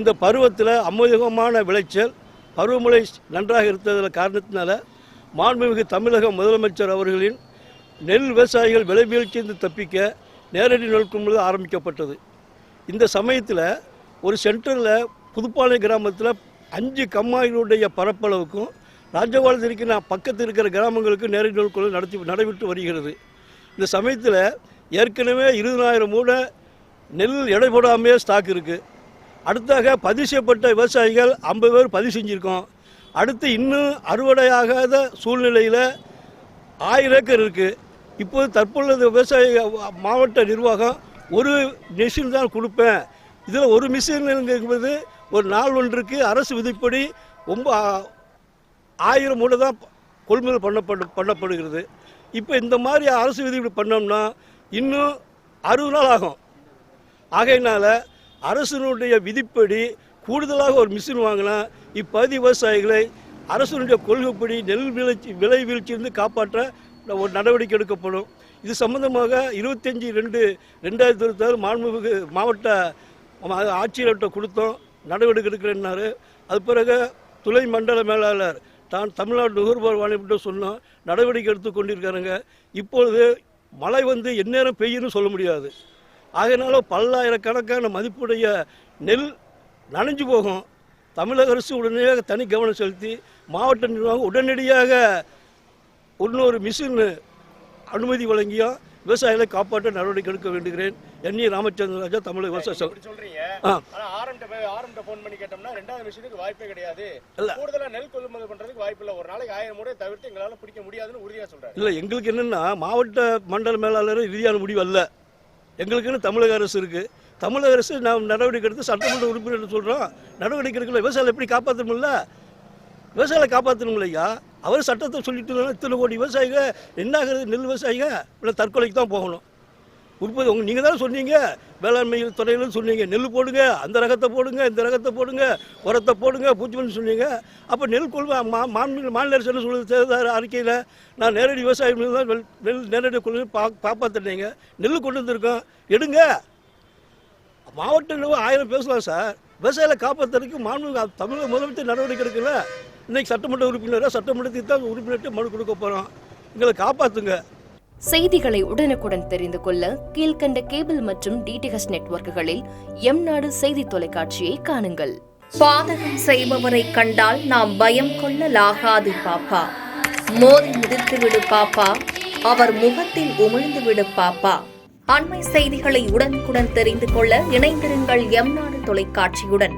இந்த பருவத்தில் அமோகமான விளைச்சல், பருவமழை நன்றாக இருந்ததில் காரணத்தினால மாண்புமிகு தமிழக முதலமைச்சர் அவர்களின் நெல் விவசாயிகள் விலை வீழ்ச்சியிலிருந்து தப்பிக்க நேரடி நெல் கொள்முதல் ஆரம்பிக்கப்பட்டது. இந்த சமயத்தில் ஒரு சென்டரில் புதுப்பாளையம் கிராமத்தில் 5 கம்மாயினுடைய பரப்பளவுக்கும் ராஜபாளையத்தில் இருக்கிற பக்கத்தில் இருக்கிற கிராமங்களுக்கு நேரடி நெல் கொள்முதல் நடைபெற்று வருகிறது. இந்த சமயத்தில் ஏற்கனவே 20,000 மூடை நெல் எடை போடாமையே ஸ்டாக் இருக்குது. அடுத்தாக பதிவு செய்யப்பட்ட விவசாயிகள் 50 பேர் பதிவு செஞ்சுருக்கோம். அடுத்து இன்னும் அறுவடையாகாத சூழ்நிலையில் 1000 ஏக்கர் இருக்குது. இப்போது தற்பொழுது விவசாய மாவட்ட நிர்வாகம் ஒரு மிஷின் தான் கொடுப்பேன், இதில் ஒரு மிஷின் என்பது ஒரு நாள் ஒன்றுக்கு அரசு விதிப்படி 1000 மூடை தான் கொள்முதல் பண்ணப்படுகிறது. இப்போ இந்த மாதிரி அரசு விதிப்படி பண்ணோம்னா இன்னும் 60 நாள் ஆகும். ஆகையினால அரசினுடைய விதிப்படி கூடுதலாக ஒரு மிஷின் வாங்கினா இப்பகுதி விவசாயிகளை அரசினுடைய கொள்கைப்படி நெல் விலை வீழ்ச்சியிலிருந்து காப்பாற்ற ஒரு நடவடிக்கை எடுக்கப்படும். இது சம்பந்தமாக 25/2/2026 மாண்புமிகு மாவட்ட ஆட்சியர்கிட்ட கொடுத்தோம், நடவடிக்கை எடுக்கிறேன்னாரு. அது பிறகு துணை மண்டல மேலாளர் தமிழ்நாடு நுகர்வோர் வாணிபத்தை சொன்னோம், நடவடிக்கை எடுத்து கொண்டிருக்காருங்க. இப்பொழுது மழை எந்நேரம் பெய்யுன்னு சொல்ல முடியாது. ஆகையினால பல்லாயிரக்கணக்கான மதிப்புடைய நெல் நனைஞ்சு போகும். தமிழக அரசு உடனடியாக தனி கவனம் செலுத்தி மாவட்ட நிர்வாகம் உடனடியாக இன்னொரு மிஷின் அனுமதி வழங்கியும் விவசாயிகளை காப்பாற்ற நடவடிக்கை எடுக்க வேண்டுகிறேன். என்.இ. ராமச்சந்திரன் ராஜா, தமிழக விவசாய வாய்ப்பே கிடையாது. கூடுதலா நெல் கொள்முதல் பண்றதுக்கு வாய்ப்பு இல்லை. ஒரு நாளைக்கு 1000 மூடை தவிர்த்து எங்களால பிடிக்க முடியாதுன்னு உறுதியா சொல்றாரு. இல்லை, எங்களுக்கு என்னன்னா மாவட்ட மண்டல மேலாளர் இறுதியான முடிவு அல்ல. எங்களுக்குன்னு தமிழக அரசு இருக்குது. தமிழக அரசு நாம் நடவடிக்கை எடுத்து சட்டமன்ற உறுப்பினர் சொல்கிறோம், நடவடிக்கை எடுக்கல. விவசாயிகளை எப்படி காப்பாற்றணும்ல, விவசாயிகளை காப்பாற்றணும் இல்லையா? அவர் சட்டத்தை சொல்லிட்டு இத்தனை கோடி விவசாயிகள் என்ன ஆகுது? நெல் விவசாயிகள் இல்லை தற்கொலைக்கு தான் போகணும். உற்பத்தி நீங்கள் தானே சொன்னீங்க, வேளாண்மை துறையிலும் சொன்னீங்க நெல் போடுங்க, அந்த ரகத்தை போடுங்க, இந்த ரகத்தை போடுங்க, உரத்தை போடுங்க, பூச்சிமருந்து சொன்னீங்க. அப்போ நெல் மாநில அரசு என்ன சொல்லுது தேர்தல் அறிக்கையில், நான் நேரடி விவசாயம் தான் நெல் நேரடி கொள்கை காப்பாற்றினீங்க, நெல் கொண்டு வந்திருக்கோம், எடுங்க. மாவட்ட நிர்வாகம் 1000 பேசலாம் சார், விவசாயிகளை காப்பாற்றுறதுக்கு தமிழக முதலமைச்சர் நடவடிக்கை எடுக்கல. இன்னைக்கு சட்டமன்ற உறுப்பினராக சட்டமன்றத்துக்கு தான் உறுப்பினர்கிட்ட மனு கொடுக்க போகிறோம், எங்களை காப்பாற்றுங்க. செய்திகளை உடனுக்குடன் தெரிந்து கொள்ள கீழ்கண்ட கேபிள் மற்றும் டிடிஎச் நெட்வொர்க்குகளில் எம்நாடு செய்தி தொலைக்காட்சியை காணுங்கள். பாதகம் செய்பவரை கண்டால் நாம் பயம் கொள்ளலாகாது பாப்பா, மோதி மிதித்துவிடு பாப்பா, அவர் முகத்தில் உமிழ்ந்துவிடு பாப்பா. அண்மை செய்திகளை உடனுக்குடன் தெரிந்து கொள்ள இணைந்திருங்கள் எம்நாடு தொலைக்காட்சியுடன்.